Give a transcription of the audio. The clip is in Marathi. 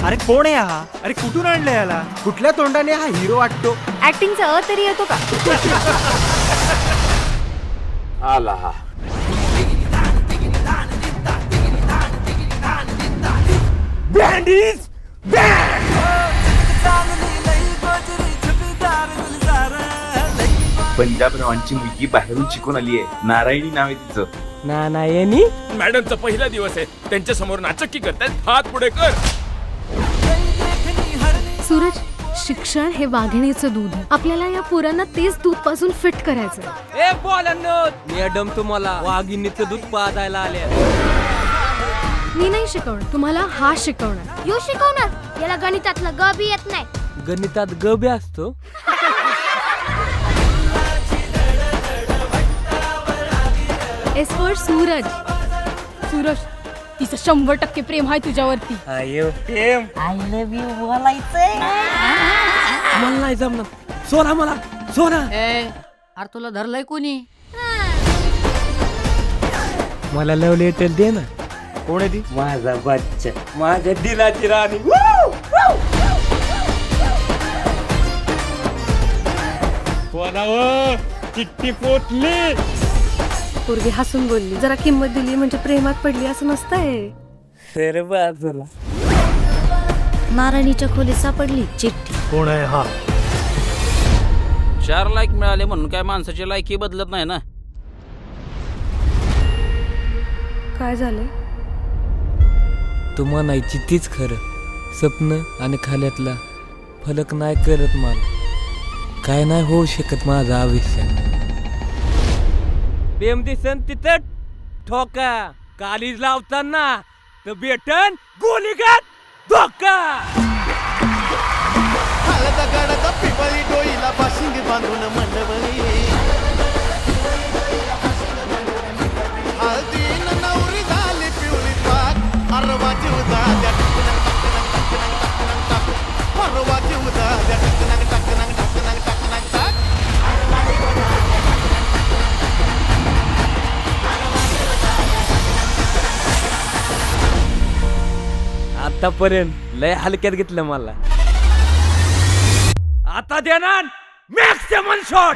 अरे कोण आहे हा? अरे कुठून आणलं याला? कुठल्या तोंडाने हा हिरो वाटतो? ऍक्टिंगचा अ तरी येतो का? आला हा बँडीज पंजाबरावांची मुलगी बाहेरून शिकून आली आहे. नारायणी नाव आहे तिचं. नारायणी मॅडमचा पहिला दिवस आहे. त्यांच्या समोर नाचक्की करतात. हात पुढे कर. सूरज, शिक्षण हे वाघिणीचं दूध आहे. आपल्याला या पोरांना तेच दूध पासून फिट करायचं. ए बोलांनो, मॅडम तुम्हाला वाघिणीचं दूध पाजायला आले. मी नाही शिकवणार, तुम्हाला हा शिकवणार. यो शिकवणार. याला गणितातलं ग बी येत नाही. गणितात ग बी असतो. S for Suraj. सूरज, तिचं 100% प्रेम आहे तुझ्यावरती. आयो प्रेम, आय लव्ह यू बोलायचंय. मला नाही जमणार. सोना मला सोना. अरे तुला धरलंय कोणी? मला लव लेटर दे ना. कोण आहे ती? माझा बच्चा, माझ्या दिलाची राणी. कोणावर चिठ्ठी पोचली. पोरगी हसून बोलली. जरा किंमत दिली म्हणजे प्रेमात पडली असं नसतंय. सर बाजूला. नारायणीच्या खोलीत सापडली चिठ्ठी. कोण आहे हा? 4 लाईक मिळाले म्हणून काय माणसाची लायकी बदलत नाही ना. काय झालंय? तू म्हणायची तीच खरं. स्वप्न आणि खाल्यातला फलक नाही करत मला. काय नाही होऊ शकत माझा आयुष्य. प्रेम दिसन तिथं ठोका. कालीज लावताना तर बेटन गोलीगात धोका. पिपळी डोईला बाशिंग बांधून मंडवली. हळदीन नवरी झाली पिवळी पाक. अरवाची उदाद्या परवाची उदाद्या टकनक टकनक टकनक टकनक टाक. आतापर्यंत लय हलक्यात घेतलं मला. आता देणार मॅक्सिमम शॉट.